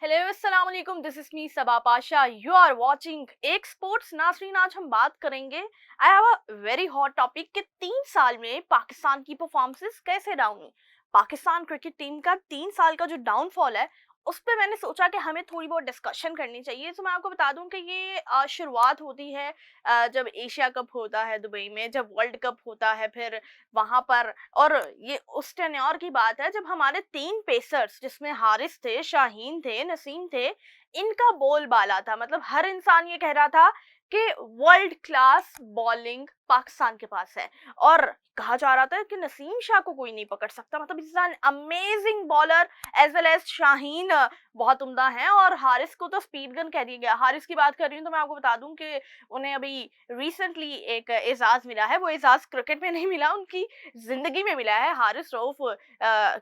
Hello अस्सलाम वालेकुम, this is me Saba Pasha. You are watching एक स्पोर्ट्स नाज़रीन। आज हम बात करेंगे, I have a very hot topic कि 3 साल में पाकिस्तान की परफॉर्मेंसेस कैसे डाउन हुई। पाकिस्तान क्रिकेट टीम का 3 साल का जो डाउनफॉल है उस पर मैंने सोचा कि हमें थोड़ी बहुत डिस्कशन करनी चाहिए। तो मैं आपको बता दूं कि ये शुरुआत होती है जब एशिया कप होता है दुबई में, जब वर्ल्ड कप होता है फिर वहां पर। और ये उस टेन्योर की बात है जब हमारे 3 पेसर्स, जिसमें हारिस थे, शाहीन थे, नसीम थे, इनका बोलबाला था। मतलब हर इंसान ये कह रहा था कि वर्ल्ड क्लास बॉलिंग पाकिस्तान के पास है। और कहा जा रहा था कि नसीम शाह को कोई नहीं पकड़ सकता। मतलब is an amazing bowler as well as Shaheen बहुत उम्दा है। और हारिस को तो स्पीड गन कह दिया गया। हारिस की बात कर रही हूँ तो मैं आपको बता दूं कि उन्हें अभी रिसेंटली एक एजाज मिला है। वो एजाज क्रिकेट में नहीं मिला, उनकी जिंदगी में मिला है। हारिस रऊफ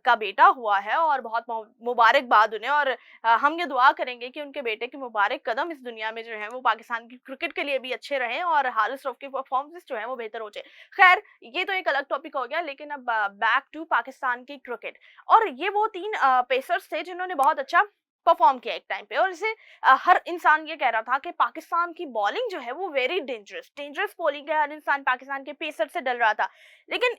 का बेटा हुआ है और बहुत मुबारकबाद उन्हें। और हम ये दुआ करेंगे कि उनके बेटे के मुबारक कदम इस दुनिया में जो है वो पाकिस्तान की क्रिकेट के लिए भी अच्छे रहें और हारिस रऊफ की परफॉर्मेंस जो है वो बेहतर हो जाए। खैर, ये तो एक अलग टॉपिक हो गया, लेकिन अब बैक टू पाकिस्तान की क्रिकेट। और ये वो 3 पेसर्स थे जिन्होंने बहुत अच्छा परफॉर्म किया एक टाइम पे। और इसे हर इंसान ये कह रहा था कि पाकिस्तान की बॉलिंग जो है वो वेरी डेंजरस डेंजरस बॉलिंग है। हर इंसान पाकिस्तान के पेसर से डर रहा था। लेकिन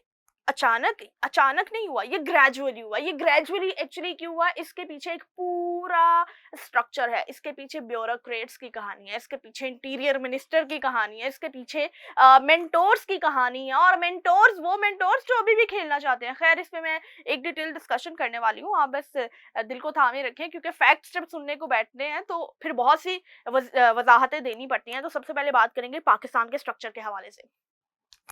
अचानक अचानक नहीं हुआ, ये ग्रेजुअली हुआ। ये ग्रेजुअली एक्चुअली क्यों हुआ, इसके पीछे एक पूरा स्ट्रक्चर है। इसके पीछे ब्यूरोक्रेट्स की कहानी है, इसके पीछे इंटीरियर मिनिस्टर की कहानी है, इसके पीछे मेंटोर्स की कहानी है। और मेंटोर्स, वो मेंटोर्स जो अभी भी खेलना चाहते हैं। खैर, इस पे मैं एक डिटेल डिस्कशन करने वाली हूँ। आप बस दिल को थामे रखें, क्योंकि फैक्ट्स जब सुनने को बैठते हैं तो फिर बहुत सी वजाहतें देनी पड़ती हैं। तो सबसे पहले बात करेंगे पाकिस्तान के स्ट्रक्चर के हवाले से।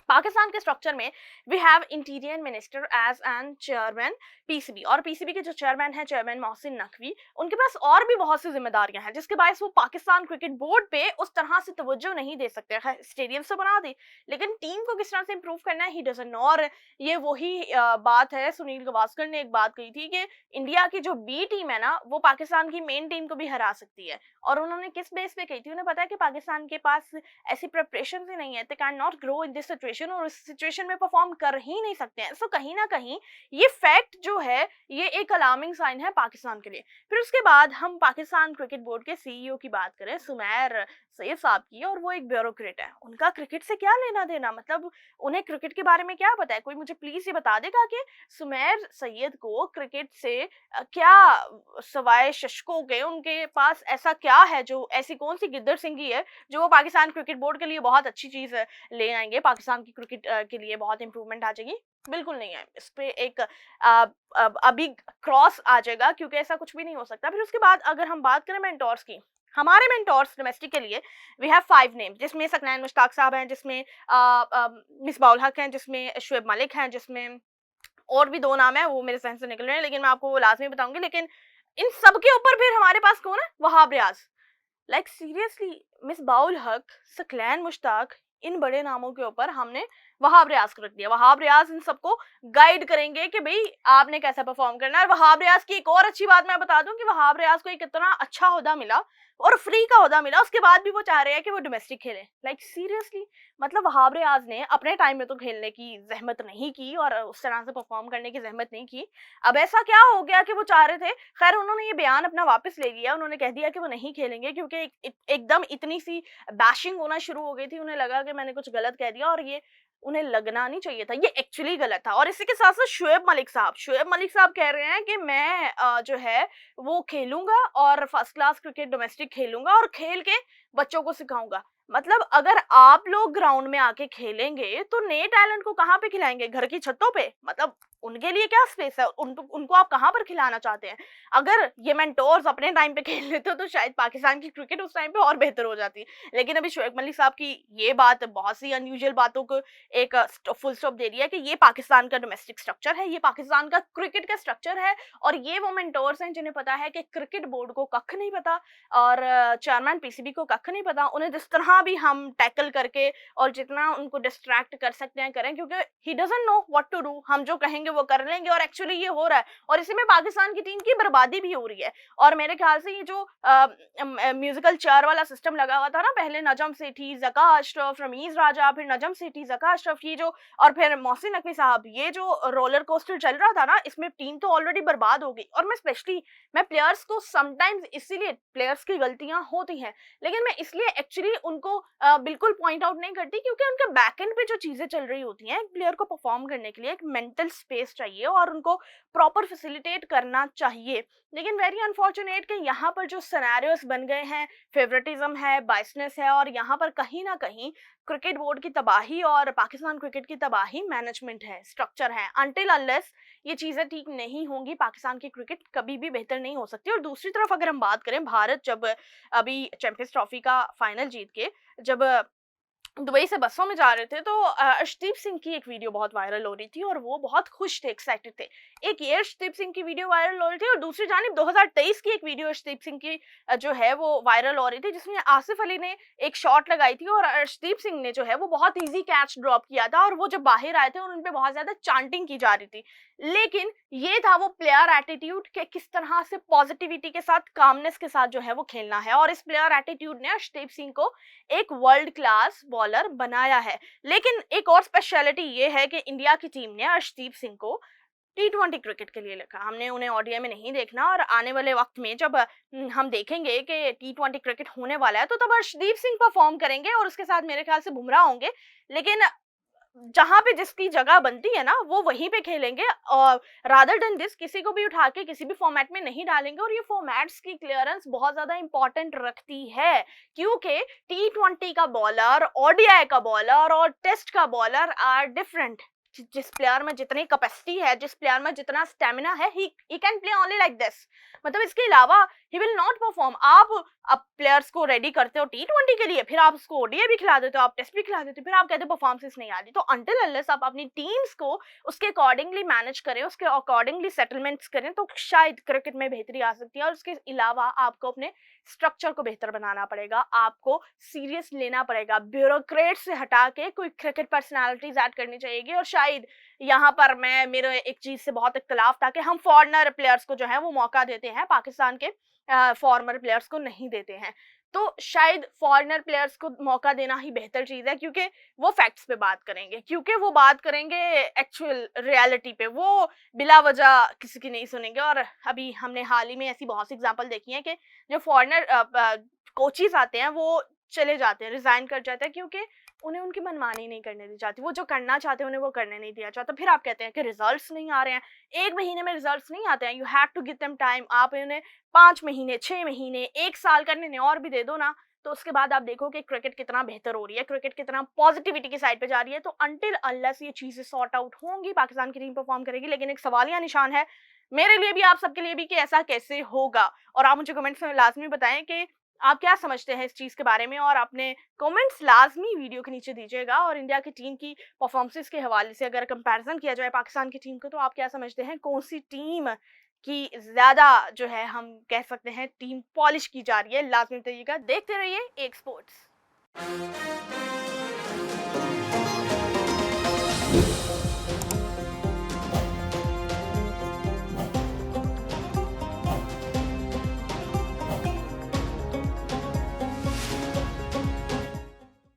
पाकिस्तान के स्ट्रक्चर में we have interior minister as an chairman PCB. और पीसीबी के जो चेयरमैन है, चेयरमैन मोहसिन नकवी, उनके पास और भी बहुत सी जिम्मेदारियां हैं, जिसके बायस वो पाकिस्तान क्रिकेट बोर्ड पे उस तरह से तवज्जो नहीं दे सकते। स्टेडियम तो बना दी, लेकिन टीम को किस तरह से इंप्रूव करना है ही डजंट नो। और ये वही बात है, सुनील गावस्कर ने एक बात कही थी कि इंडिया की जो बी टीम है ना, वो पाकिस्तान की मेन टीम को भी हरा सकती है। और उन्होंने किस बेस पे कही थी? उन्हें पता है कि पाकिस्तान के पास ऐसी प्रिपरेशन ही नहीं है, they can not grow in this situation, और इस सिचुएशन में परफॉर्म कर ही नहीं सकते हैं। सो कहीं ना कहीं ये फैक्ट जो है ये एक अलार्मिंग साइन है पाकिस्तान के लिए। फिर उसके बाद हम पाकिस्तान क्रिकेट बोर्ड के सीईओ की बात करें, सुमैर सैयद साहब की। और वो एक ब्यूरोक्रेट है, उनका क्रिकेट से क्या लेना देना? मतलब उन्हें क्रिकेट के बारे में क्या पता है? कोई मुझे प्लीज ये बता देगा कि सुमैर सैयद को क्रिकेट से क्या, सवाए शशकों के उनके पास ऐसा क्या है, जो ऐसी कौन सी गिद्दर सिंगी है जो वो पाकिस्तान क्रिकेट बोर्ड के लिए बहुत अच्छी चीज ले आएंगे, पाकिस्तान की क्रिकेट के लिए बहुत इंप्रूवमेंट आ जाएगी? बिल्कुल नहीं है। इस पे एक अभी क्रॉस आ जाएगा, क्योंकि ऐसा कुछ भी नहीं हो सकता। फिर उसके बाद अगर हम बात करें मेंटोर्स की, हमारे मेंटोर्स डोमेस्टिक के लिए वी हैव 5 नेम्स, जिसमें सकनैन मुश्ताक साहब हैं, जिसमें मिसबाउल हक हैं, जिसमें शुएब मलिक हैं, जिसमें और भी 2 नाम है वो मेरे जहन से निकल रहे हैं, लेकिन मैं आपको वो लाजमी बताऊंगी। लेकिन इन सब के ऊपर फिर हमारे पास कौन है? Wahab Riaz. Like seriously, miss bowl हक, सकलैन मुश्ताक, इन बड़े नामों के ऊपर हमने वहाब रियाज को रख दिया। वहाब रियाज इन सबको गाइड करेंगे कि भाई आपने कैसा परफॉर्म करना है। वहाब रियाज की एक और अच्छी बात मैं बता दूं कि वहाब रियाज को एक इतना अच्छा ओहदा मिला और फ्री का ओहदा मिला, उसके बाद भी वो चाह रहे हैं कि वो डोमेस्टिक खेले। लाइक सीरियसली, मतलब वहाब रियाज ने अपने टाइम में तो खेलने की जहमत नहीं की और उस तरह से परफॉर्म करने की जहमत नहीं की। अब ऐसा क्या हो गया कि वो चाह रहे थे? खैर, उन्होंने ये बयान अपना वापस ले लिया। उन्होंने कह दिया कि वो नहीं खेलेंगे, क्योंकि एकदम इतनी सी बैशिंग होना शुरू हो गई थी। उन्हें लगा कि मैंने कुछ गलत कह दिया, और ये उन्हें लगना नहीं चाहिए था, ये एक्चुअली गलत था। और इसी के साथ साथ शुएब मलिक साहब कह रहे हैं कि मैं जो है वो खेलूंगा और फर्स्ट क्लास क्रिकेट डोमेस्टिक खेलूंगा और खेल के बच्चों को सिखाऊंगा। मतलब अगर आप लोग ग्राउंड में आके खेलेंगे तो नए टैलेंट को कहाँ पे खिलाएंगे? घर की छतों पे? मतलब उनके लिए क्या स्पेस है? उनको आप कहाँ पर खिलाना चाहते हैं? अगर ये मेंटोर्स अपने टाइम पे खेल लेते तो शायद पाकिस्तान की क्रिकेट उस टाइम पे और बेहतर हो जाती। लेकिन अभी शुएब मलिक साहब की ये बात बहुत सी अनयूजुअल बातों को एक फुल स्टॉप दे दिया कि ये पाकिस्तान का डोमेस्टिक स्ट्रक्चर है, ये पाकिस्तान का क्रिकेट का स्ट्रक्चर है। और ये वो मेंटोर्स हैं जिन्हें पता है कि क्रिकेट बोर्ड को कख नहीं पता और चेयरमैन पीसीबी को कख कख नहीं पता, उन्हें जिस तरह भी हम टैकल करके और जितना उनको डिस्ट्रैक्ट कर सकते हैं करें, क्योंकि he doesn't know what to do. हम जो कहेंगे वो कर लेंगे और एक्चुअली ये हो रहा है और इसी में पाकिस्तान की टीम की बर्बादी भी हो रही है। और मेरे ख्याल से ये जो म्यूजिकल चेयर वाला सिस्टम लगा हुआ था ना, पहले नजम सेठी, ज़का अशरफ, रमीज राजा, फिर नजम सेठी, ज़का अशरफ, ये जो और फिर मोहसिन नकवी साहब, ये जो रोलर कोस्टर चल रहा था ना, इसमें टीम तो ऑलरेडी बर्बाद हो गई। और मैं प्लेयर्स को समटाइम्स, इसीलिए प्लेयर्स की गलतियां होती हैं, लेकिन मैं इसलिए एक्चुअली उनको बिल्कुल पॉइंट आउट नहीं करती, क्योंकि उनके बैकएंड पे जो चीजें चल रही होती हैं, एक प्लेयर को परफॉर्म करने के लिए एक मेंटल स्पेस चाहिए और उनको प्रॉपर फैसिलिटेट करना चाहिए। लेकिन वेरी अनफॉर्चुनेट कि यहाँ पर जो सिनेरियोस बन गए हैं, फेवरेटिज्म है, बायसनेस है, और यहाँ पर कहीं ना कहीं क्रिकेट बोर्ड की तबाही और पाकिस्तान क्रिकेट की तबाही मैनेजमेंट है, स्ट्रक्चर है। अनटिल अनलेस ये चीजें ठीक नहीं होंगी, पाकिस्तान की क्रिकेट कभी भी बेहतर नहीं हो सकती। और दूसरी तरफ अगर हम बात करें, भारत जब अभी चैंपियंस ट्रॉफी का फाइनल जीत के जब दुबई से बसों में जा रहे थे, तो अर्शदीप सिंह की एक वीडियो बहुत वायरल हो रही थी और वो बहुत खुश थे, एक्साइटेड थे। एक ये अर्शदीप सिंह की वीडियो वायरल हो रही थी और दूसरी जानिब 2023 की एक वीडियो अर्शदीप सिंह की जो है वो वायरल हो रही थी, जिसमें आसिफ अली ने एक शॉट लगाई थी और अर्शदीप सिंह ने जो है वो बहुत ईजी कैच ड्रॉप किया था और वो जब बाहर आए थे और उन पे बहुत ज्यादा चांटिंग की जा रही थी। लेकिन ये था वो प्लेयर एटीट्यूड के किस तरह से पॉजिटिविटी के साथ, कामनेस के साथ जो है वो खेलना है, और इस प्लेयर एटीट्यूड ने अर्शदीप सिंह को एक वर्ल्ड क्लास बॉलर बनाया है। लेकिन एक और स्पेशलिटी ये है कि इंडिया की टीम ने अर्शदीप सिंह को T20 क्रिकेट के लिए रखा। हमने उन्हें ओडीआई में नहीं देखना, और आने वाले वक्त में जब हम देखेंगे कि T20 क्रिकेट होने वाला है, तो तब अर्शदीप सिंह परफॉर्म करेंगे और उसके साथ मेरे ख्याल से बुमराह होंगे। लेकिन जहां पे जिसकी जगह बनती है ना, वो वहीं पे खेलेंगे, और रादर देन दिस किसी को भी उठा के किसी भी फॉर्मेट में नहीं डालेंगे। और ये फॉर्मेट्स की क्लियरेंस बहुत ज्यादा इंपॉर्टेंट रखती है, क्योंकि T20 का बॉलर, ओडीआई का बॉलर और टेस्ट का बॉलर आर डिफरेंट। जिस प्लेयर में जितनी कैपेसिटी है, जिस प्लेयर में जितना स्टेमिना है, he can play only like this. मतलब इसके अलावा ही विल नॉट परफॉर्म। आप अब प्लेयर्स को रेडी करते हो T20 के लिए, फिर आप उसको ओडीआई भी खिला देते हो, आप टेस्ट भी खिला देते हो, फिर आप कहते हो परफॉर्मेंस नहीं आ रही। तो अंटिल अनलेस आप अपनी टीम्स को उसके अकॉर्डिंगली मैनेज करें, उसके अकॉर्डिंगली सेटलमेंट्स करें, तो शायद क्रिकेट में बेहतरी आ सकती है। और उसके अलावा आपको अपने स्ट्रक्चर को बेहतर बनाना पड़ेगा, आपको सीरियस लेना पड़ेगा, ब्यूरोक्रेट से हटा के कोई क्रिकेट पर्सनालिटीज ऐड करनी चाहिए। और शायद यहाँ पर मेरे एक चीज से बहुत इख्तलाफ था कि हम फॉरेनर प्लेयर्स को जो है वो मौका देते हैं, पाकिस्तान के फॉर्मर प्लेयर्स को नहीं देते हैं। तो शायद फॉरेनर प्लेयर्स को मौका देना ही बेहतर चीज है, क्योंकि वो फैक्ट्स पे बात करेंगे, क्योंकि वो बात करेंगे एक्चुअल रियलिटी पे, वो बिला वजह किसी की नहीं सुनेंगे। और अभी हमने हाल ही में ऐसी बहुत सी एग्जांपल देखी हैं कि जो फॉरेनर कोचेस आते हैं वो चले जाते हैं, रिजाइन कर जाते हैं, क्योंकि उन्हें उनकी मनमानी नहीं करने दी जाती, वो जो करना चाहते हैं उन्हें वो करने नहीं दिया जाता। फिर आप कहते हैं कि रिजल्ट्स नहीं आ रहे हैं, 1 महीने में रिजल्ट्स नहीं आते हैं, you have to give them time. आप उन्हें 5 महीने, 6 महीने, 1 साल करने और भी दे दो ना, तो उसके बाद आप देखो कि क्रिकेट कितना बेहतर हो रही है, क्रिकेट कितना पॉजिटिविटी की साइड पे जा रही है। तो अंटिल अनलेस ये चीजें सॉर्ट आउट होंगी, पाकिस्तान की टीम परफॉर्म करेगी। लेकिन एक सवालिया निशान है मेरे लिए भी, आप सबके लिए भी, कि ऐसा कैसे होगा। और आप मुझे कमेंट्स में लाजमी बताएं कि आप क्या समझते हैं इस चीज के बारे में, और अपने कमेंट्स लाजमी वीडियो के नीचे दीजिएगा। और इंडिया की टीम की परफॉर्मेंसेस के हवाले से अगर कंपैरिजन किया जाए पाकिस्तान की टीम को, तो आप क्या समझते हैं कौन सी टीम की ज्यादा जो है हम कह सकते हैं टीम पॉलिश की जा रही है? लाजमी बताइएगा। देखते रहिए एक स्पोर्ट्स।